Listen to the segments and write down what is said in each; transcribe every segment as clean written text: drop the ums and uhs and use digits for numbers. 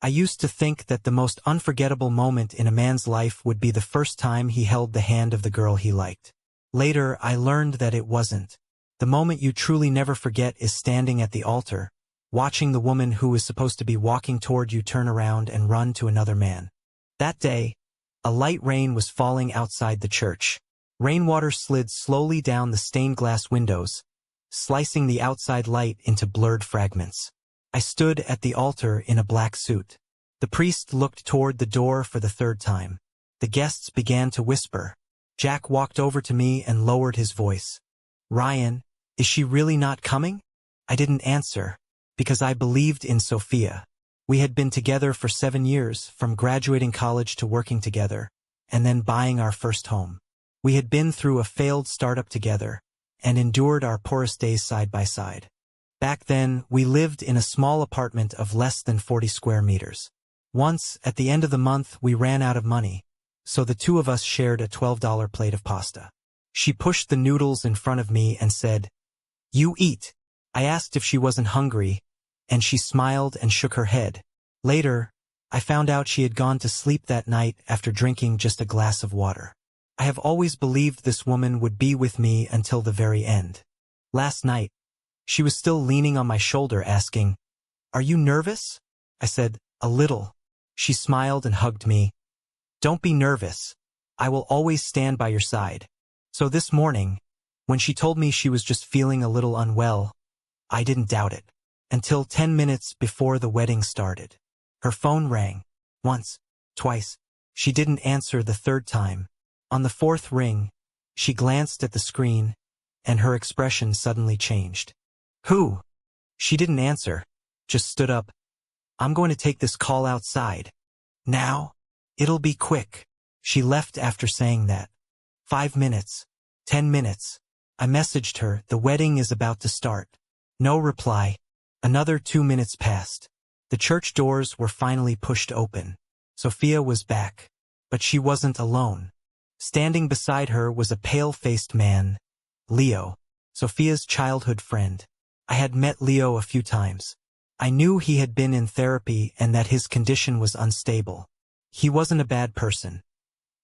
I used to think that the most unforgettable moment in a man's life would be the first time he held the hand of the girl he liked. Later, I learned that it wasn't. The moment you truly never forget is standing at the altar, watching the woman who is supposed to be walking toward you turn around and run to another man. That day, a light rain was falling outside the church. Rainwater slid slowly down the stained glass windows, slicing the outside light into blurred fragments. I stood at the altar in a black suit. The priest looked toward the door for the third time. The guests began to whisper. Jack walked over to me and lowered his voice. "Ryan, is she really not coming?" I didn't answer, because I believed in Sophia. We had been together for 7 years, from graduating college to working together, and then buying our first home. We had been through a failed startup together, and endured our poorest days side by side. Back then, we lived in a small apartment of less than 40 square meters. Once, at the end of the month, we ran out of money, so the two of us shared a $12 plate of pasta. She pushed the noodles in front of me and said, "You eat." I asked if she wasn't hungry, and she smiled and shook her head. Later, I found out she had gone to sleep that night after drinking just a glass of water. I have always believed this woman would be with me until the very end. Last night, she was still leaning on my shoulder asking, "Are you nervous?" I said, "A little." She smiled and hugged me. "Don't be nervous. I will always stand by your side." So this morning, when she told me she was just feeling a little unwell, I didn't doubt it. Until 10 minutes before the wedding started. Her phone rang. Once, twice. She didn't answer the third time. On the fourth ring, she glanced at the screen, and her expression suddenly changed. "Who?" She didn't answer, just stood up. "I'm going to take this call outside. Now? It'll be quick." She left after saying that. 5 minutes. 10 minutes. I messaged her, "The wedding is about to start." No reply. Another 2 minutes passed. The church doors were finally pushed open. Sophia was back. But she wasn't alone. Standing beside her was a pale-faced man, Leo, Sophia's childhood friend. I had met Leo a few times. I knew he had been in therapy and that his condition was unstable. He wasn't a bad person.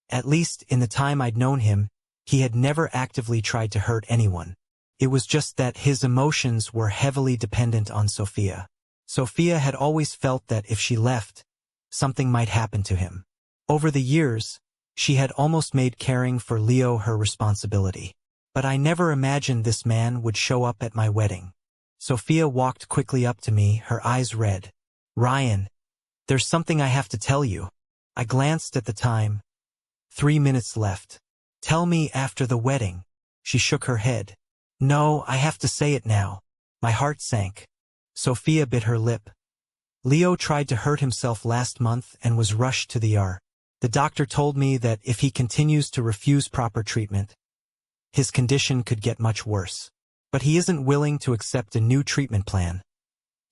At least, in the time I'd known him, he had never actively tried to hurt anyone. It was just that his emotions were heavily dependent on Sophia. Sophia had always felt that if she left, something might happen to him. Over the years, she had almost made caring for Leo her responsibility. But I never imagined this man would show up at my wedding. Sophia walked quickly up to me, her eyes red. "Ryan, there's something I have to tell you." I glanced at the time. 3 minutes left. "Tell me after the wedding." She shook her head. "No, I have to say it now." My heart sank. Sophia bit her lip. "Leo tried to hurt himself last month and was rushed to the ER. The doctor told me that if he continues to refuse proper treatment, his condition could get much worse. But he isn't willing to accept a new treatment plan.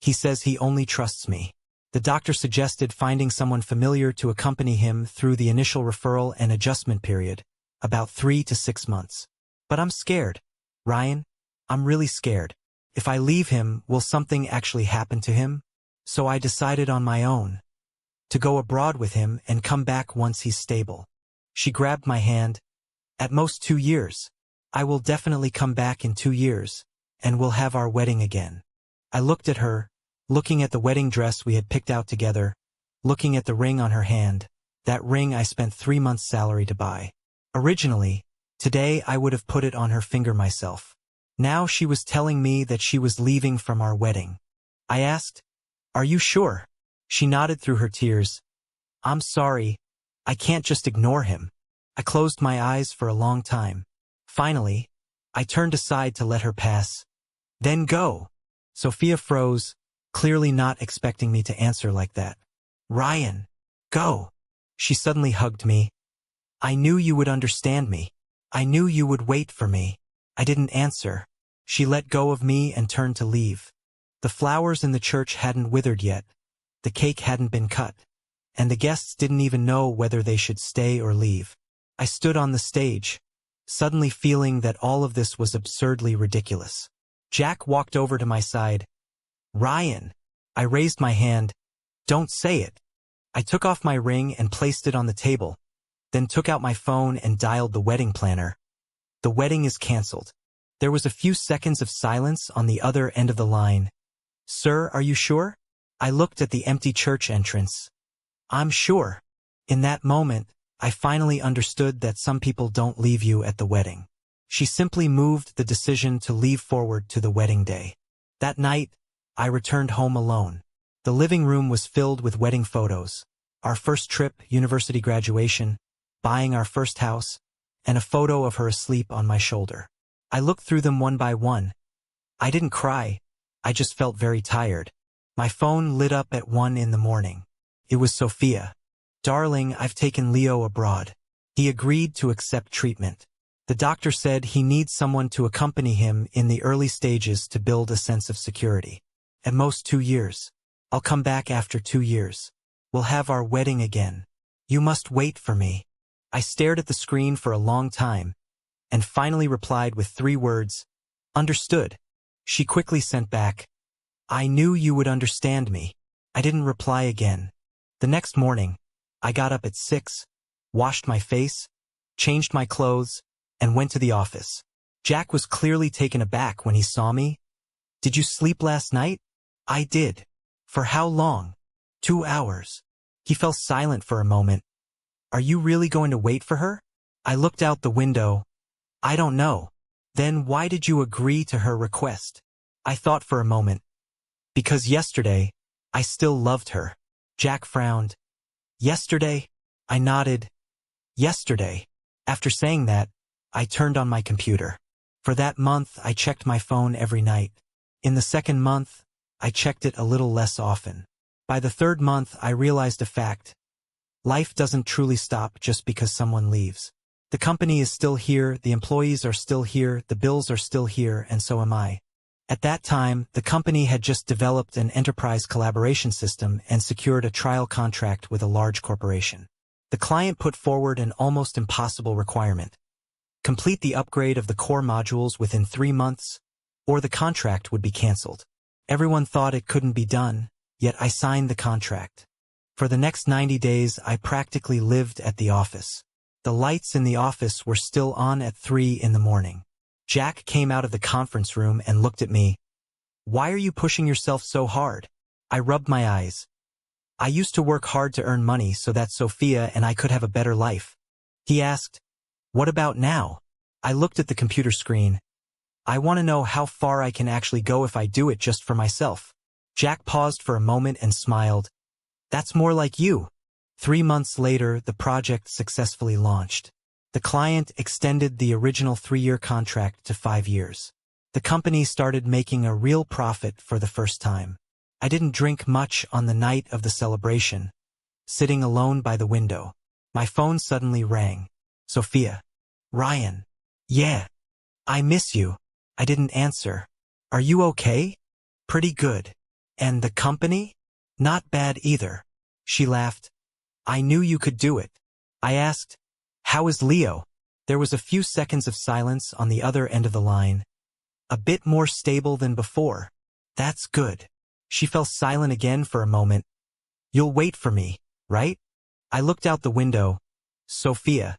He says he only trusts me. The doctor suggested finding someone familiar to accompany him through the initial referral and adjustment period, about 3 to 6 months. But I'm scared. Ryan, I'm really scared. If I leave him, will something actually happen to him? So I decided on my own to go abroad with him and come back once he's stable. She grabbed my hand. "At most 2 years. I will definitely come back in 2 years, and we'll have our wedding again." I looked at her, looking at the wedding dress we had picked out together, looking at the ring on her hand, that ring I spent 3 months' salary to buy. Originally, today I would have put it on her finger myself. Now she was telling me that she was leaving from our wedding. I asked, "Are you sure?" She nodded through her tears. "I'm sorry. I can't just ignore him." I closed my eyes for a long time. Finally, I turned aside to let her pass. "Then go." Sophia froze, clearly not expecting me to answer like that. "Ryan, go." She suddenly hugged me. "I knew you would understand me. I knew you would wait for me." I didn't answer. She let go of me and turned to leave. The flowers in the church hadn't withered yet. The cake hadn't been cut. And the guests didn't even know whether they should stay or leave. I stood on the stage, suddenly feeling that all of this was absurdly ridiculous. Jack walked over to my side. "Ryan." I raised my hand. Don't say it. I took off my ring and placed it on the table, then took out my phone and dialed the wedding planner. The wedding is canceled. There was a few seconds of silence on the other end of the line. Sir, are you sure? I looked at the empty church entrance. I'm sure. In that moment, I finally understood that some people don't leave you at the wedding. She simply moved the decision to leave forward to the wedding day. That night, I returned home alone. The living room was filled with wedding photos. Our first trip, university graduation, buying our first house, and a photo of her asleep on my shoulder. I looked through them one by one. I didn't cry. I just felt very tired. My phone lit up at 1 in the morning. It was Sophia. Darling, I've taken Leo abroad. He agreed to accept treatment. The doctor said he needs someone to accompany him in the early stages to build a sense of security. At most 2 years. I'll come back after 2 years. We'll have our wedding again. You must wait for me. I stared at the screen for a long time, and finally replied with 3 words, understood. She quickly sent back, I knew you would understand me. I didn't reply again. The next morning, I got up at 6, washed my face, changed my clothes, and went to the office. Jack was clearly taken aback when he saw me. Did you sleep last night? I did. For how long? 2 hours. He fell silent for a moment. Are you really going to wait for her? I looked out the window. I don't know. Then why did you agree to her request? I thought for a moment. Because yesterday, I still loved her. Jack frowned. Yesterday? I nodded. Yesterday. After saying that, I turned on my computer. For that month, I checked my phone every night. In the second month, I checked it a little less often. By the third month, I realized a fact. Life doesn't truly stop just because someone leaves. The company is still here, the employees are still here, the bills are still here, and so am I. At that time, the company had just developed an enterprise collaboration system and secured a trial contract with a large corporation. The client put forward an almost impossible requirement. Complete the upgrade of the core modules within 3 months, or the contract would be canceled. Everyone thought it couldn't be done, yet I signed the contract. For the next 90 days, I practically lived at the office. The lights in the office were still on at 3 in the morning. Jack came out of the conference room and looked at me. Why are you pushing yourself so hard? I rubbed my eyes. I used to work hard to earn money so that Sophia and I could have a better life. He asked, what about now? I looked at the computer screen. I want to know how far I can actually go if I do it just for myself. Jack paused for a moment and smiled. That's more like you. 3 months later, the project successfully launched. The client extended the original 3-year contract to 5 years. The company started making a real profit for the first time. I didn't drink much on the night of the celebration. Sitting alone by the window, my phone suddenly rang. Sophia. Ryan. Yeah. I miss you. I didn't answer. Are you okay? Pretty good. And the company? Not bad either. She laughed. I knew you could do it. I asked, how is Leo? There was a few seconds of silence on the other end of the line. A bit more stable than before. That's good. She fell silent again for a moment. You'll wait for me, right? I looked out the window. Sophia.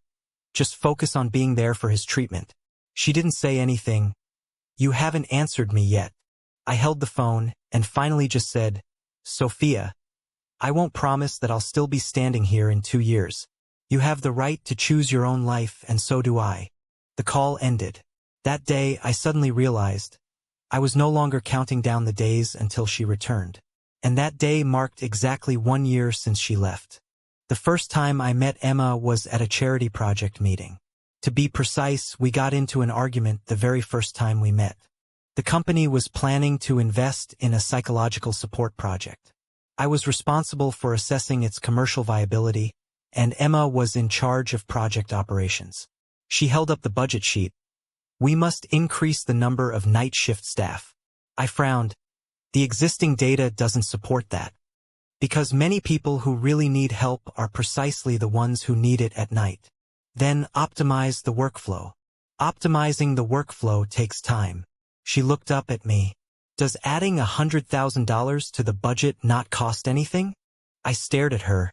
Just focus on being there for his treatment. She didn't say anything. You haven't answered me yet. I held the phone and finally just said, Sophia. I won't promise that I'll still be standing here in 2 years. You have the right to choose your own life, and so do I. The call ended. That day, I suddenly realized I was no longer counting down the days until she returned. And that day marked exactly 1 year since she left. The first time I met Emma was at a charity project meeting. To be precise, we got into an argument the very first time we met. The company was planning to invest in a psychological support project. I was responsible for assessing its commercial viability, and Emma was in charge of project operations. She held up the budget sheet. We must increase the number of night shift staff. I frowned. The existing data doesn't support that. Because many people who really need help are precisely the ones who need it at night. Then optimize the workflow. Optimizing the workflow takes time. She looked up at me. Does adding $100,000 to the budget not cost anything? I stared at her.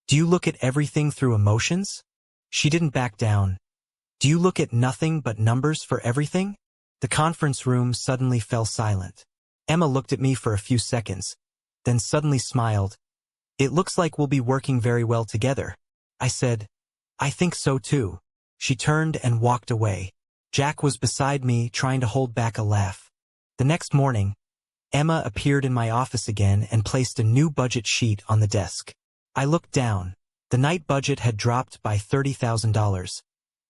Do you look at everything through emotions? She didn't back down. Do you look at nothing but numbers for everything? The conference room suddenly fell silent. Emma looked at me for a few seconds, then suddenly smiled. It looks like we'll be working very well together. I said, I think so too. She turned and walked away. Jack was beside me, trying to hold back a laugh. The next morning, Emma appeared in my office again and placed a new budget sheet on the desk. I looked down. The night budget had dropped by $30,000,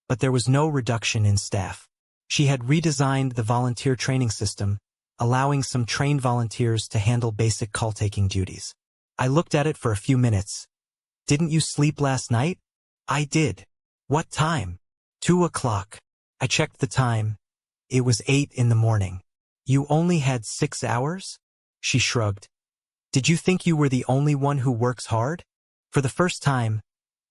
but there was no reduction in staff. She had redesigned the volunteer training system, allowing some trained volunteers to handle basic call-taking duties. I looked at it for a few minutes. Didn't you sleep last night? I did. What time? 2 o'clock. I checked the time. It was 8 in the morning. You only had 6 hours? She shrugged. Did you think you were the only one who works hard? For the first time,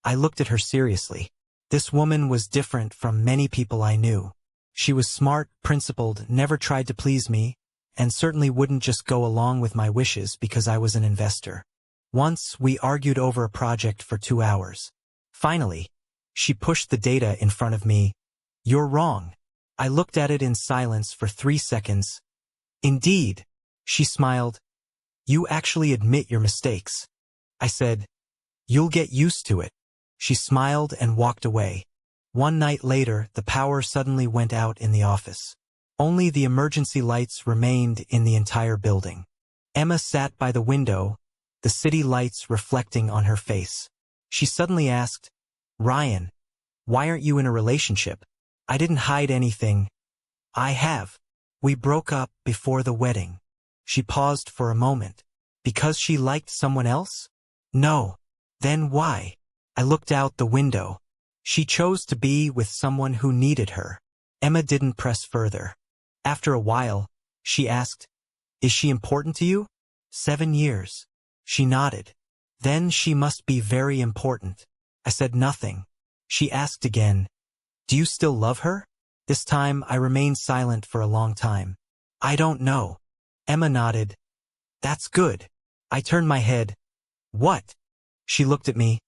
I looked at her seriously. This woman was different from many people I knew. She was smart, principled, never tried to please me, and certainly wouldn't just go along with my wishes because I was an investor. Once, we argued over a project for 2 hours. Finally, she pushed the data in front of me. You're wrong. I looked at it in silence for 3 seconds. Indeed, she smiled. You actually admit your mistakes. I said, you'll get used to it. She smiled and walked away. One night later, the power suddenly went out in the office. Only the emergency lights remained in the entire building. Emma sat by the window, the city lights reflecting on her face. She suddenly asked, Ryan, why aren't you in a relationship? I didn't hide anything. I have. We broke up before the wedding. She paused for a moment. Because she liked someone else? No. Then why? I looked out the window. She chose to be with someone who needed her. Emma didn't press further. After a while, she asked, Is she important to you? 7 years. She nodded. Then she must be very important. I said nothing. She asked again, Do you still love her? This time I remained silent for a long time. I don't know. Emma nodded. That's good. I turned my head. What? She looked at me.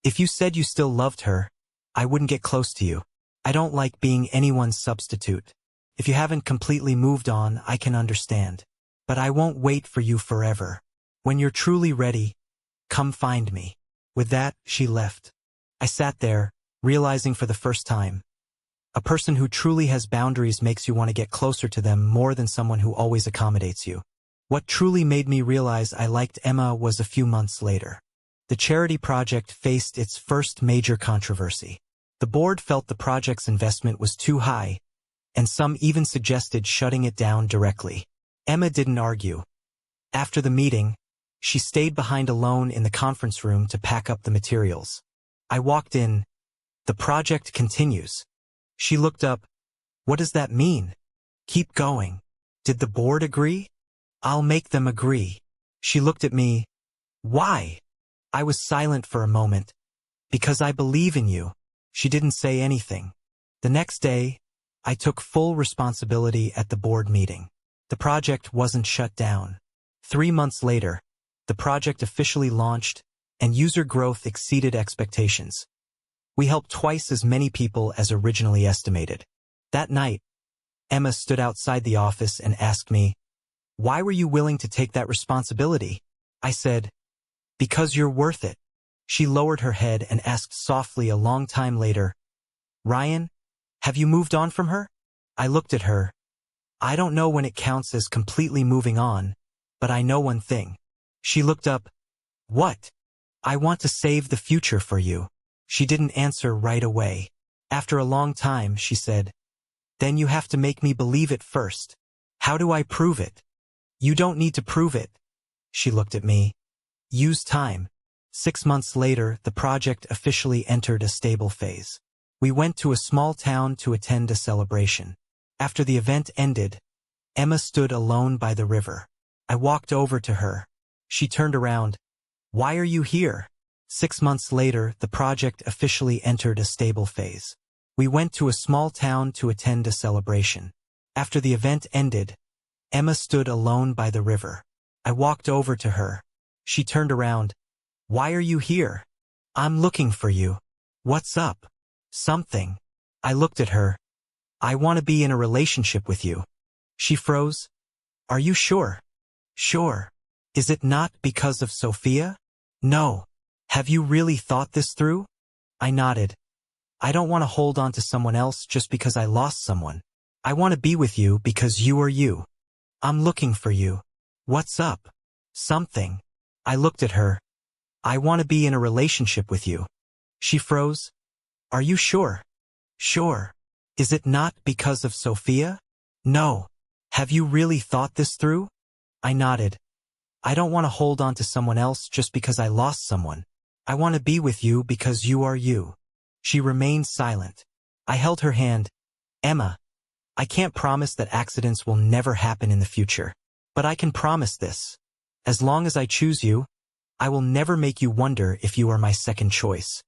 If you said you still loved her, I wouldn't get close to you. I don't like being anyone's substitute. If you haven't completely moved on, I can understand. But I won't wait for you forever. When you're truly ready, come find me. With that, she left. I sat there, realizing for the first time, a person who truly has boundaries makes you want to get closer to them more than someone who always accommodates you. What truly made me realize I liked Emma was a few months later. The charity project faced its first major controversy. The board felt the project's investment was too high, and some even suggested shutting it down directly. Emma didn't argue. After the meeting, she stayed behind alone in the conference room to pack up the materials. I walked in. The project continues. She looked up. What does that mean? Keep going. Did the board agree? I'll make them agree. She looked at me. Why? I was silent for a moment. Because I believe in you. She didn't say anything. The next day, I took full responsibility at the board meeting. The project wasn't shut down. 3 months later, the project officially launched, and user growth exceeded expectations. We helped twice as many people as originally estimated. That night, Emma stood outside the office and asked me, Why were you willing to take that responsibility? I said, Because you're worth it. She lowered her head and asked softly a long time later, Ryan, have you moved on from her? I looked at her. I don't know when it counts as completely moving on, but I know one thing. She looked up. What? I want to save the future for you. She didn't answer right away. After a long time, she said, Then you have to make me believe it first. How do I prove it? You don't need to prove it. She looked at me. Use time. 6 months later, the project officially entered a stable phase. We went to a small town to attend a celebration. After the event ended, Emma stood alone by the river. I walked over to her. She turned around. Why are you here? 6 months later, the project officially entered a stable phase. We went to a small town to attend a celebration. After the event ended, Emma stood alone by the river. I walked over to her. She turned around. Why are you here? I'm looking for you. What's up? Something. I looked at her. I want to be in a relationship with you. She froze. Are you sure? Sure. Is it not because of Sophia? No. Have you really thought this through? I nodded. I don't want to hold on to someone else just because I lost someone. I want to be with you because you are you. I'm looking for you. What's up? Something. I looked at her. I want to be in a relationship with you. She froze. Are you sure? Sure. Is it not because of Sophia? No. Have you really thought this through? I nodded. I don't want to hold on to someone else just because I lost someone. I want to be with you because you are you. She remained silent. I held her hand. Emma, I can't promise that accidents will never happen in the future. But I can promise this. As long as I choose you, I will never make you wonder if you are my second choice.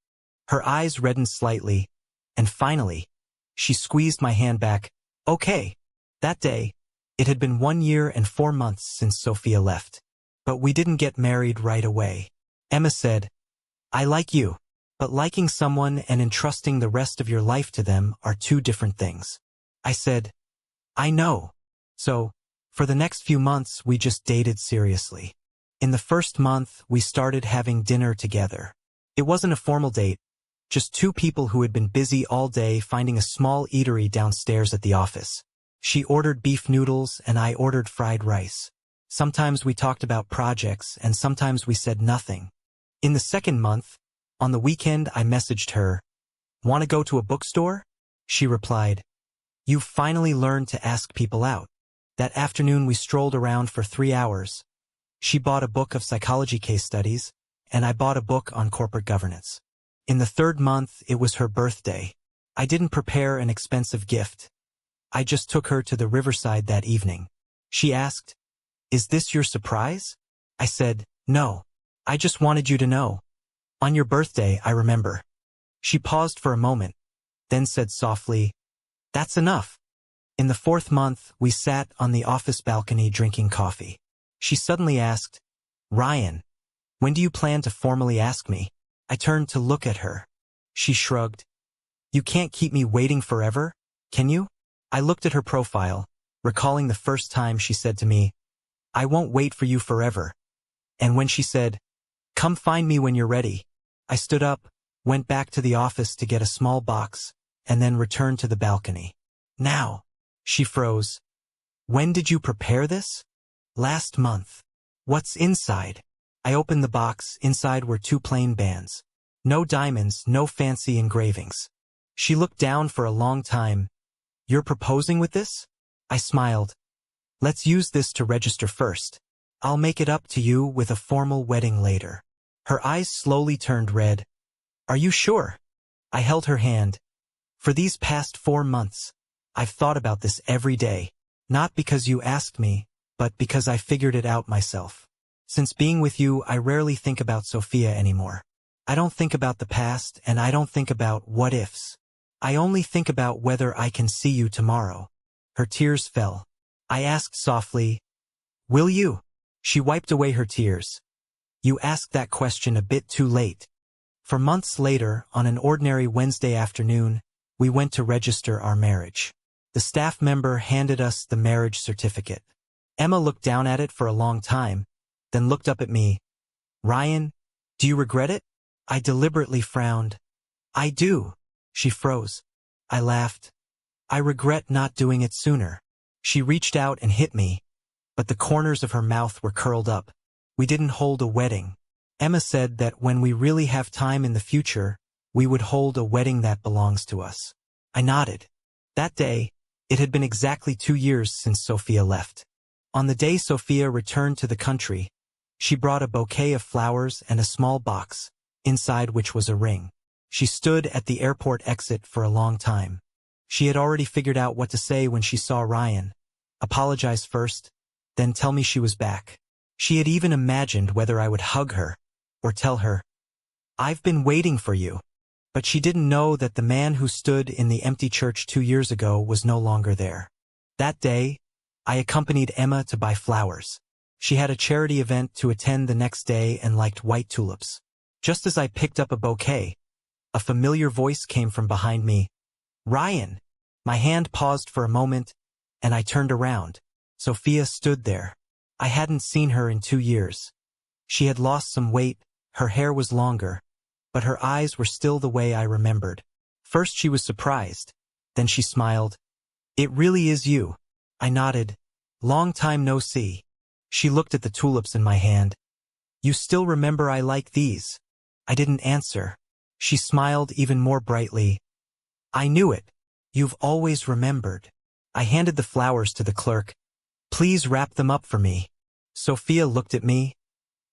Her eyes reddened slightly, and finally, she squeezed my hand back. Okay. That day, it had been 1 year and 4 months since Sophia left. But we didn't get married right away. Emma said, I like you, but liking someone and entrusting the rest of your life to them are two different things. I said, I know. So, for the next few months we just dated seriously. In the first month, we started having dinner together. It wasn't a formal date, just two people who had been busy all day finding a small eatery downstairs at the office. She ordered beef noodles and I ordered fried rice. Sometimes we talked about projects and sometimes we said nothing. In the second month, on the weekend I messaged her, Want to go to a bookstore? She replied, You've finally learned to ask people out. That afternoon we strolled around for 3 hours. She bought a book of psychology case studies, and I bought a book on corporate governance. In the third month, it was her birthday. I didn't prepare an expensive gift. I just took her to the riverside that evening. She asked, Is this your surprise? I said, No. I just wanted you to know. On your birthday, I remember. She paused for a moment, then said softly, That's enough. In the fourth month, we sat on the office balcony drinking coffee. She suddenly asked, Ryan, when do you plan to formally ask me? I turned to look at her. She shrugged. You can't keep me waiting forever, can you? I looked at her profile, recalling the first time she said to me, I won't wait for you forever. And when she said, Come find me when you're ready, I stood up, went back to the office to get a small box, and then returned to the balcony. Now. She froze. When did you prepare this? Last month. What's inside? I opened the box. Inside were 2 plain bands. No diamonds, no fancy engravings. She looked down for a long time. You're proposing with this? I smiled. Let's use this to register first. I'll make it up to you with a formal wedding later. Her eyes slowly turned red. Are you sure? I held her hand. For these past 4 months, I've thought about this every day. Not because you asked me, but because I figured it out myself. Since being with you, I rarely think about Sophia anymore. I don't think about the past, and I don't think about what-ifs. I only think about whether I can see you tomorrow. Her tears fell. I asked softly, Will you? She wiped away her tears. You asked that question a bit too late. For months later, on an ordinary Wednesday afternoon, we went to register our marriage. The staff member handed us the marriage certificate. Emma looked down at it for a long time, then looked up at me. Ryan, do you regret it? I deliberately frowned. I do. She froze. I laughed. I regret not doing it sooner. She reached out and hit me, but the corners of her mouth were curled up. We didn't hold a wedding. Emma said that when we really have time in the future, we would hold a wedding that belongs to us. I nodded. That day, it had been exactly 2 years since Sophia left. On the day Sophia returned to the country, she brought a bouquet of flowers and a small box, inside which was a ring. She stood at the airport exit for a long time. She had already figured out what to say when she saw Ryan. Apologize first, then tell me she was back. She had even imagined whether I would hug her, or tell her, I've been waiting for you. But she didn't know that the man who stood in the empty church 2 years ago was no longer there. That day, I accompanied Emma to buy flowers. She had a charity event to attend the next day and liked white tulips. Just as I picked up a bouquet, a familiar voice came from behind me. Ryan! My hand paused for a moment, and I turned around. Sophia stood there. I hadn't seen her in 2 years. She had lost some weight, her hair was longer, but her eyes were still the way I remembered. First she was surprised, then she smiled. It really is you. I nodded. Long time no see. She looked at the tulips in my hand. You still remember I like these? I didn't answer. She smiled even more brightly. I knew it. You've always remembered. I handed the flowers to the clerk. Please wrap them up for me. Sophia looked at me.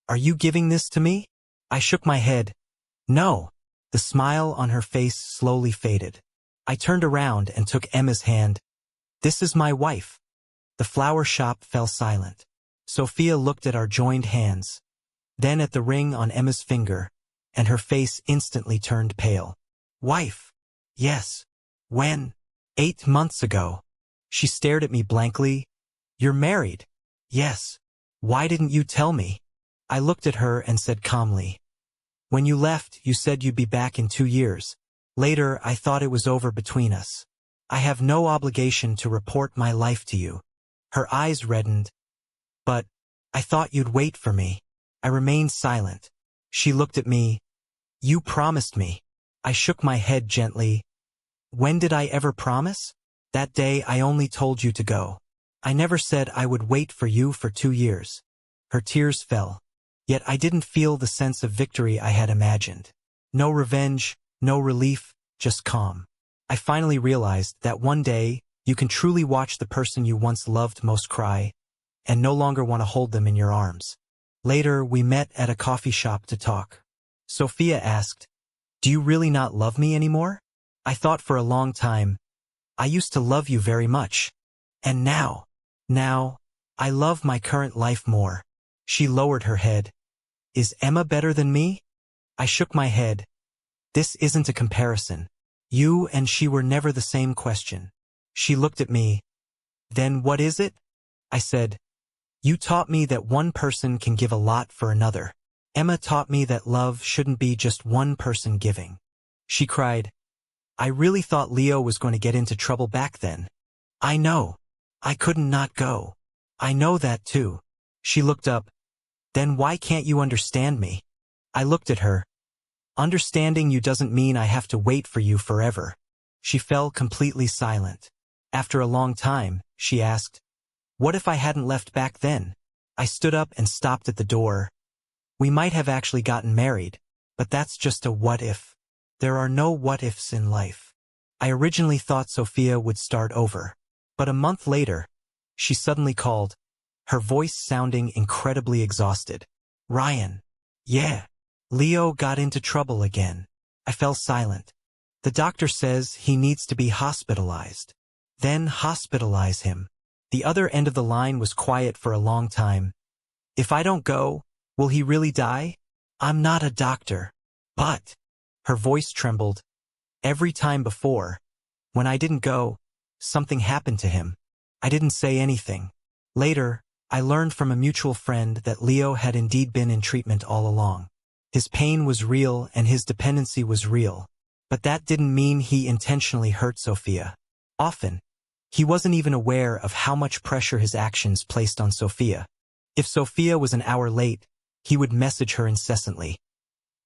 Are you giving this to me? I shook my head. No. The smile on her face slowly faded. I turned around and took Emma's hand. This is my wife. The flower shop fell silent. Sophia looked at our joined hands, then at the ring on Emma's finger, and her face instantly turned pale. Wife? Yes. When? 8 months ago. She stared at me blankly. You're married? Yes. Why didn't you tell me? I looked at her and said calmly. When you left, you said you'd be back in 2 years. Later, I thought it was over between us. I have no obligation to report my life to you. Her eyes reddened. But I thought you'd wait for me. I remained silent. She looked at me. You promised me. I shook my head gently. When did I ever promise? That day I only told you to go. I never said I would wait for you for 2 years. Her tears fell. Yet I didn't feel the sense of victory I had imagined. No revenge, no relief, just calm. I finally realized that one day, you can truly watch the person you once loved most cry, and no longer want to hold them in your arms. Later, we met at a coffee shop to talk. Sophia asked, Do you really not love me anymore? I thought for a long time. I used to love you very much. And now, I love my current life more. She lowered her head. Is Emma better than me? I shook my head. This isn't a comparison. You and she were never the same question. She looked at me. Then what is it? I said. You taught me that one person can give a lot for another. Emma taught me that love shouldn't be just one person giving. She cried. I really thought Leo was going to get into trouble back then. I know. I couldn't not go. I know that too. She looked up. Then why can't you understand me? I looked at her. Understanding you doesn't mean I have to wait for you forever. She fell completely silent. After a long time, she asked, What if I hadn't left back then? I stood up and stopped at the door. We might have actually gotten married, but that's just a what if. There are no what ifs in life. I originally thought Sophia would start over, but a month later, she suddenly called, her voice sounding incredibly exhausted. Ryan. Yeah. Leo got into trouble again. I fell silent. The doctor says he needs to be hospitalized. Then hospitalize him. The other end of the line was quiet for a long time. If I don't go, will he really die? I'm not a doctor. But, her voice trembled. Every time before, when I didn't go, something happened to him. I didn't say anything. Later, I learned from a mutual friend that Leo had indeed been in treatment all along. His pain was real and his dependency was real. But that didn't mean he intentionally hurt Sophia. Often, he wasn't even aware of how much pressure his actions placed on Sophia. If Sophia was an hour late, he would message her incessantly.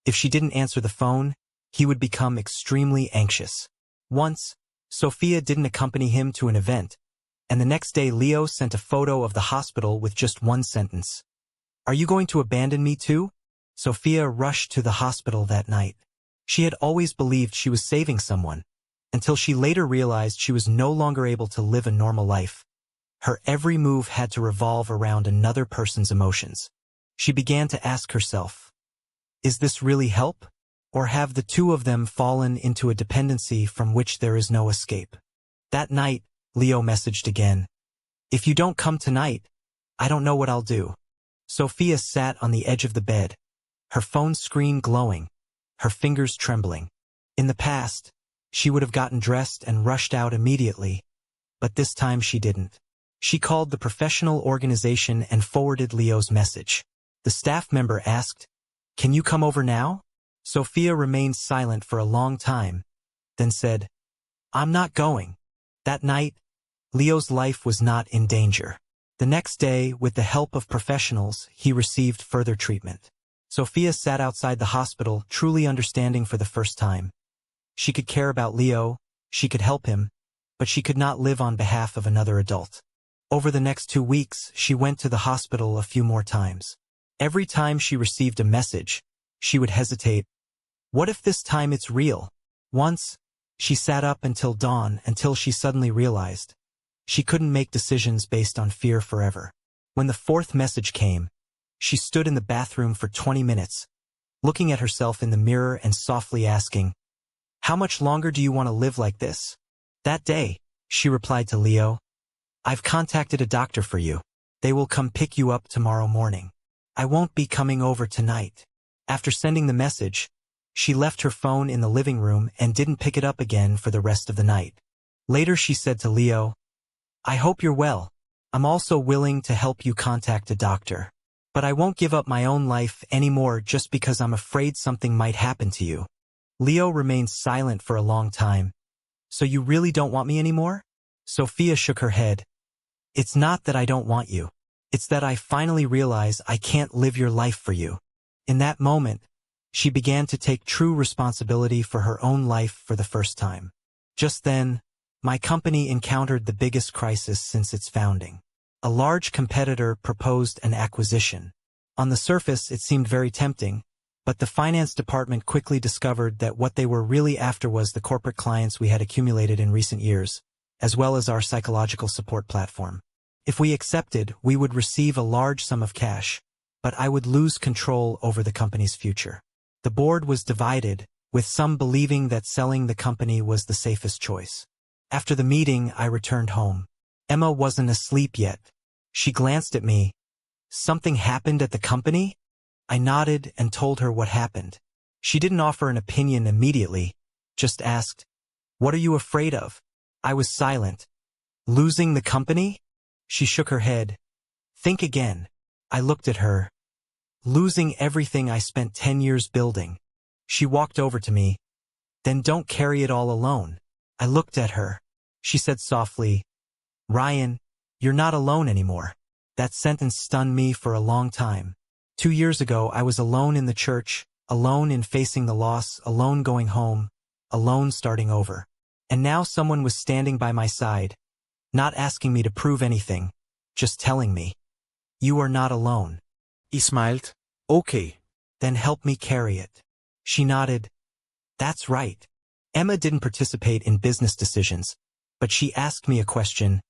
If she didn't answer the phone, he would become extremely anxious. Once, Sophia didn't accompany him to an event, and the next day Leo sent a photo of the hospital with just one sentence. Are you going to abandon me too? Sophia rushed to the hospital that night. She had always believed she was saving someone, until she later realized she was no longer able to live a normal life. Her every move had to revolve around another person's emotions. She began to ask herself, is this really help? Or have the two of them fallen into a dependency from which there is no escape? That night, Leo messaged again. If you don't come tonight, I don't know what I'll do. Sophia sat on the edge of the bed, her phone screen glowing, her fingers trembling. In the past, she would have gotten dressed and rushed out immediately, but this time she didn't. She called the professional organization and forwarded Leo's message. The staff member asked, Can you come over now? Sophia remained silent for a long time, then said, "I'm not going." That night, Leo's life was not in danger. The next day, with the help of professionals, he received further treatment. Sophia sat outside the hospital, truly understanding for the first time. She could care about Leo, she could help him, but she could not live on behalf of another adult. Over the next 2 weeks, she went to the hospital a few more times. Every time she received a message, she would hesitate. What if this time it's real? Once, she sat up until dawn until she suddenly realized she couldn't make decisions based on fear forever. When the 4th message came, she stood in the bathroom for 20 minutes, looking at herself in the mirror and softly asking, "How much longer do you want to live like this?" That day, she replied to Leo, "I've contacted a doctor for you. They will come pick you up tomorrow morning. I won't be coming over tonight." After sending the message, she left her phone in the living room and didn't pick it up again for the rest of the night. Later she said to Leo, "I hope you're well. I'm also willing to help you contact a doctor. But I won't give up my own life anymore just because I'm afraid something might happen to you." Leo remained silent for a long time. "So you really don't want me anymore?" Sophia shook her head. "It's not that I don't want you. It's that I finally realize I can't live your life for you." In that moment, she began to take true responsibility for her own life for the first time. Just then, my company encountered the biggest crisis since its founding. A large competitor proposed an acquisition. On the surface, it seemed very tempting, but the finance department quickly discovered that what they were really after was the corporate clients we had accumulated in recent years, as well as our psychological support platform. If we accepted, we would receive a large sum of cash, but I would lose control over the company's future. The board was divided, with some believing that selling the company was the safest choice. After the meeting, I returned home. Emma wasn't asleep yet. She glanced at me. "Something happened at the company?" I nodded and told her what happened. She didn't offer an opinion immediately, just asked, "What are you afraid of?" I was silent. "Losing the company?" She shook her head. "Think again." I looked at her. "Losing everything I spent 10 years building." She walked over to me. "Then don't carry it all alone." I looked at her. She said softly, "Ryan, you're not alone anymore." That sentence stunned me for a long time. 2 years ago, I was alone in the church, alone in facing the loss, alone going home, alone starting over. And now someone was standing by my side, not asking me to prove anything, just telling me, "You are not alone." He smiled. "Okay." "Then help me carry it." She nodded. "That's right." Emma didn't participate in business decisions, but she asked me a question.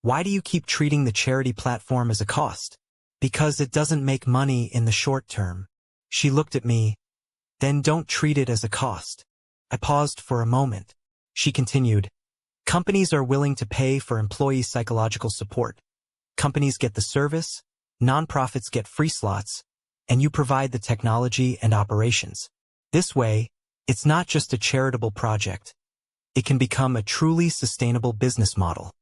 "Why do you keep treating the charity platform as a cost?" "Because it doesn't make money in the short term." She looked at me. "Then don't treat it as a cost." I paused for a moment. She continued, "Companies are willing to pay for employee psychological support. Companies get the service, nonprofits get free slots, and you provide the technology and operations. This way, it's not just a charitable project. It can become a truly sustainable business model."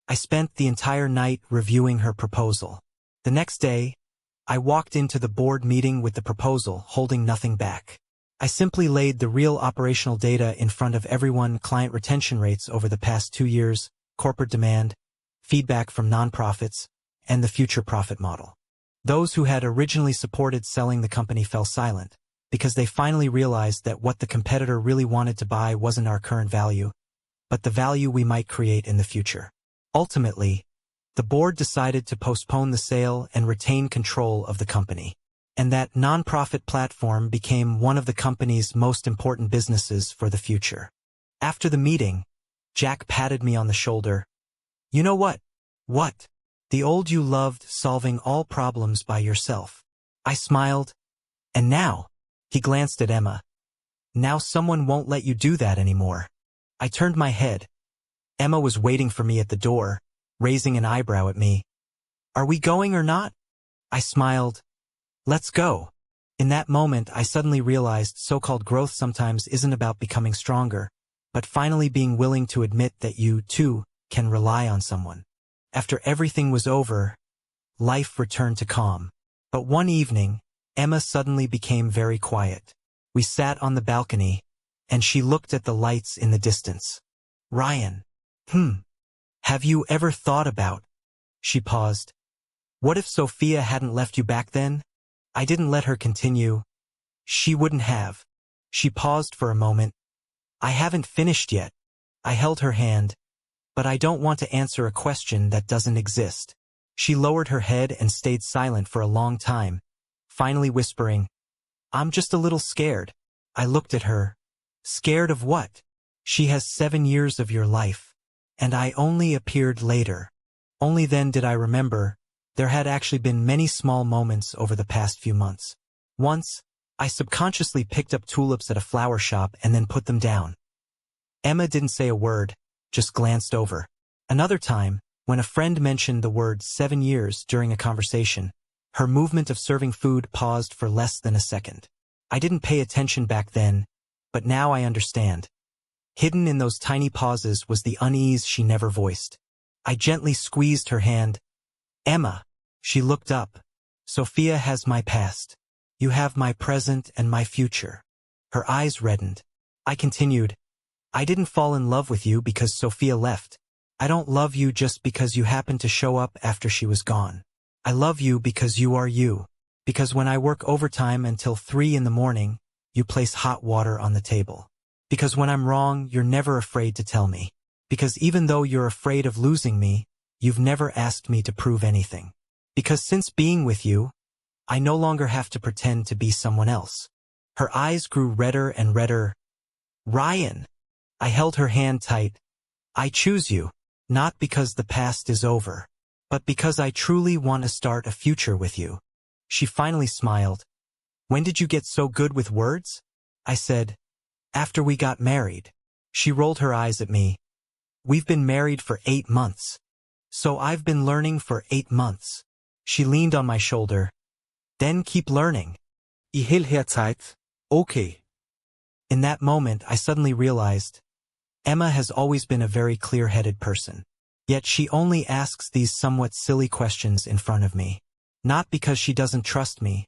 I spent the entire night reviewing her proposal. The next day, I walked into the board meeting with the proposal, holding nothing back. I simply laid the real operational data in front of everyone: client retention rates over the past 2 years, corporate demand, feedback from nonprofits, and the future profit model. Those who had originally supported selling the company fell silent, because they finally realized that what the competitor really wanted to buy wasn't our current value, but the value we might create in the future. Ultimately, the board decided to postpone the sale and retain control of the company. And that nonprofit platform became one of the company's most important businesses for the future. After the meeting, Jack patted me on the shoulder. "You know what? What? The old you loved solving all problems by yourself." I smiled. "And now?" He glanced at Emma. "Now someone won't let you do that anymore." I turned my head. Emma was waiting for me at the door, raising an eyebrow at me. "Are we going or not?" I smiled. "Let's go." In that moment, I suddenly realized so-called growth sometimes isn't about becoming stronger, but finally being willing to admit that you, too, can rely on someone. After everything was over, life returned to calm. But one evening, Emma suddenly became very quiet. We sat on the balcony, and she looked at the lights in the distance. Ryan. Have you ever thought about... She paused. What if Sophia hadn't left you back then? I didn't let her continue. She wouldn't have. She paused for a moment. I haven't finished yet. I held her hand. But I don't want to answer a question that doesn't exist. She lowered her head and stayed silent for a long time, finally whispering, I'm just a little scared. I looked at her. Scared of what? She has 7 years of your life. And I only appeared later. Only then did I remember, there had actually been many small moments over the past few months. Once, I subconsciously picked up tulips at a flower shop and then put them down. Emma didn't say a word, just glanced over. Another time, when a friend mentioned the word 7 years during a conversation, her movement of serving food paused for less than a second. I didn't pay attention back then, but now I understand. Hidden in those tiny pauses was the unease she never voiced. I gently squeezed her hand. Emma. She looked up. Sophia has my past. You have my present and my future. Her eyes reddened. I continued. I didn't fall in love with you because Sophia left. I don't love you just because you happened to show up after she was gone. I love you because you are you. Because when I work overtime until 3 in the morning, you place hot water on the table. Because when I'm wrong, you're never afraid to tell me. Because even though you're afraid of losing me, you've never asked me to prove anything. Because since being with you, I no longer have to pretend to be someone else. Her eyes grew redder and redder. Ryan. I held her hand tight. I choose you, not because the past is over, but because I truly want to start a future with you. She finally smiled. When did you get so good with words? I said. After we got married. She rolled her eyes at me. We've been married for 8 months. So I've been learning for 8 months. She leaned on my shoulder. Then keep learning. I hel her Zeit. Okay. In that moment, I suddenly realized, Emma has always been a very clear-headed person. Yet she only asks these somewhat silly questions in front of me. Not because she doesn't trust me,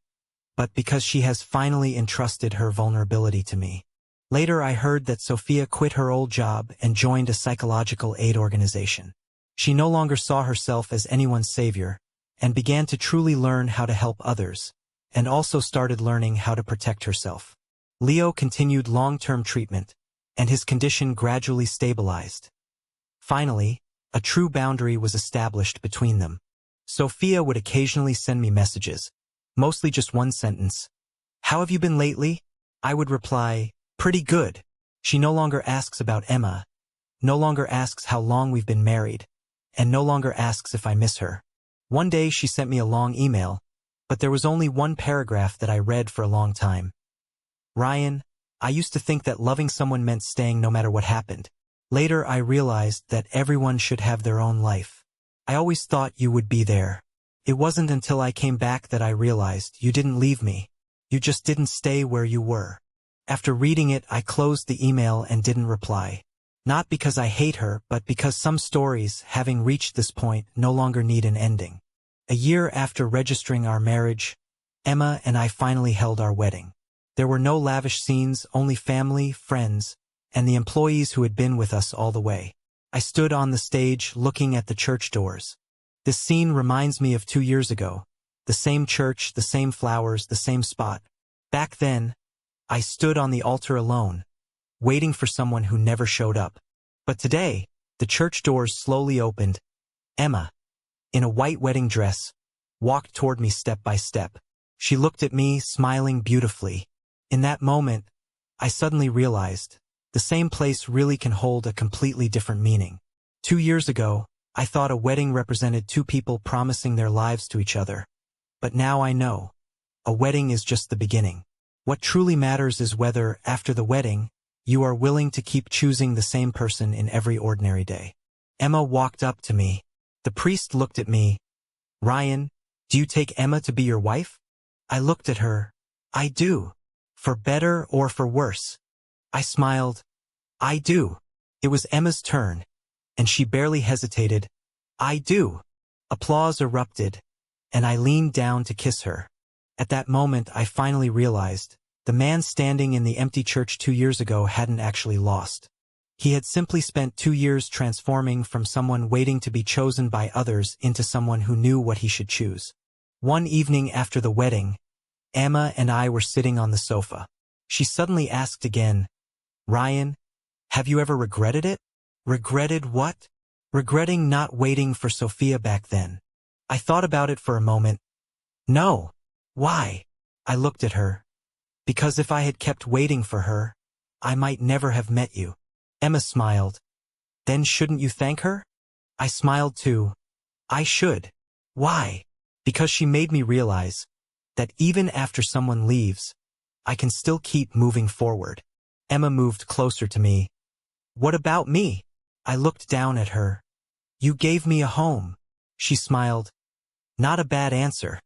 but because she has finally entrusted her vulnerability to me. Later I heard that Sophia quit her old job and joined a psychological aid organization. She no longer saw herself as anyone's savior, and began to truly learn how to help others, and also started learning how to protect herself. Leo continued long-term treatment, and his condition gradually stabilized. Finally, a true boundary was established between them. Sophia would occasionally send me messages, mostly just one sentence. How have you been lately? I would reply, pretty good. She no longer asks about Emma, no longer asks how long we've been married, and no longer asks if I miss her. One day she sent me a long email, but there was only one paragraph that I read for a long time. Ryan, I used to think that loving someone meant staying no matter what happened. Later I realized that everyone should have their own life. I always thought you would be there. It wasn't until I came back that I realized you didn't leave me. You just didn't stay where you were. After reading it, I closed the email and didn't reply. Not because I hate her, but because some stories, having reached this point, no longer need an ending. A year after registering our marriage, Emma and I finally held our wedding. There were no lavish scenes, only family, friends, and the employees who had been with us all the way. I stood on the stage looking at the church doors. This scene reminds me of 2 years ago. The same church, the same flowers, the same spot. Back then, I stood on the altar alone, waiting for someone who never showed up. But today, the church doors slowly opened. Emma, in a white wedding dress, walked toward me step by step. She looked at me, smiling beautifully. In that moment, I suddenly realized, the same place really can hold a completely different meaning. 2 years ago, I thought a wedding represented 2 people promising their lives to each other. But now I know, a wedding is just the beginning. What truly matters is whether, after the wedding, you are willing to keep choosing the same person in every ordinary day. Emma walked up to me. The priest looked at me. Ryan, do you take Emma to be your wife? I looked at her. I do. For better or for worse. I smiled. I do. It was Emma's turn, and she barely hesitated. I do. Applause erupted, and I leaned down to kiss her. At that moment I finally realized, The man standing in the empty church 2 years ago hadn't actually lost. He had simply spent 2 years transforming from someone waiting to be chosen by others into someone who knew what he should choose. One evening after the wedding, Emma and I were sitting on the sofa. She suddenly asked again, "Ryan, have you ever regretted it?" Regretted what? Regretting not waiting for Sophia back then. I thought about it for a moment. No. Why? I looked at her. Because if I had kept waiting for her, I might never have met you. Emma smiled. Then shouldn't you thank her? I smiled too. I should. Why? Because she made me realize that even after someone leaves, I can still keep moving forward. Emma moved closer to me. What about me? I looked down at her. You gave me a home. She smiled. Not a bad answer.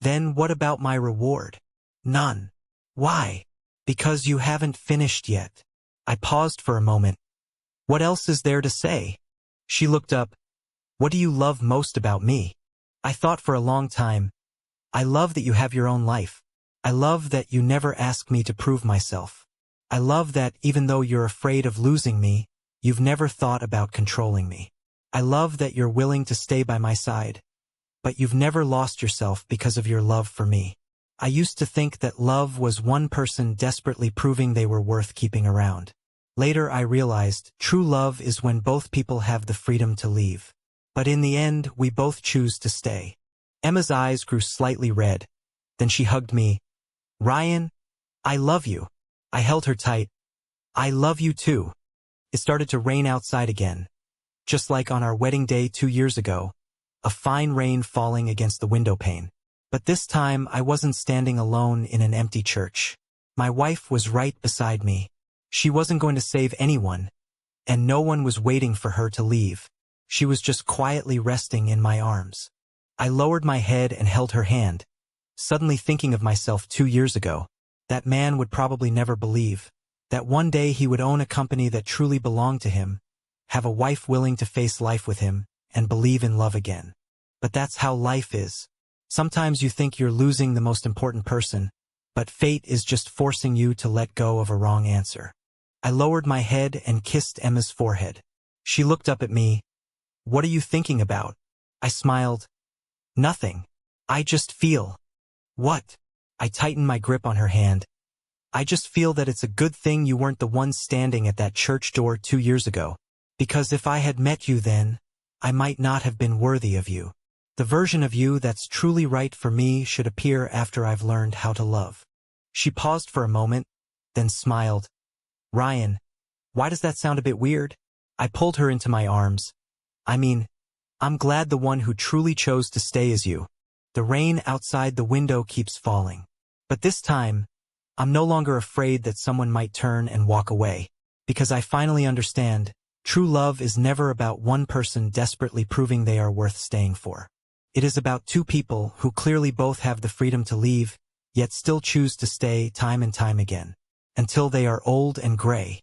Then what about my reward? None. Why? Because you haven't finished yet. I paused for a moment. What else is there to say? She looked up. What do you love most about me? I thought for a long time. I love that you have your own life. I love that you never ask me to prove myself. I love that even though you're afraid of losing me, you've never thought about controlling me. I love that you're willing to stay by my side, but you've never lost yourself because of your love for me. I used to think that love was one person desperately proving they were worth keeping around. Later I realized true love is when both people have the freedom to leave. But in the end, we both choose to stay. Emma's eyes grew slightly red. Then she hugged me. Ryan, I love you. I held her tight. I love you too. It started to rain outside again. Just like on our wedding day 2 years ago, a fine rain falling against the window pane. But this time I wasn't standing alone in an empty church. My wife was right beside me. She wasn't going to save anyone, and no one was waiting for her to leave. She was just quietly resting in my arms. I lowered my head and held her hand, suddenly thinking of myself 2 years ago. That man would probably never believe that one day he would own a company that truly belonged to him, have a wife willing to face life with him, and believe in love again. But that's how life is. Sometimes you think you're losing the most important person, but fate is just forcing you to let go of a wrong answer. I lowered my head and kissed Emma's forehead. She looked up at me. What are you thinking about? I smiled. Nothing. I just feel. What? I tightened my grip on her hand. I just feel that it's a good thing you weren't the one standing at that church door 2 years ago. Because if I had met you then, I might not have been worthy of you. The version of you that's truly right for me should appear after I've learned how to love. She paused for a moment, then smiled. Ryan, why does that sound a bit weird? I pulled her into my arms. I mean, I'm glad the one who truly chose to stay is you. The rain outside the window keeps falling. But this time, I'm no longer afraid that someone might turn and walk away. Because I finally understand, true love is never about one person desperately proving they are worth staying for. It is about two people who clearly both have the freedom to leave, yet still choose to stay time and time again. Until they are old and gray.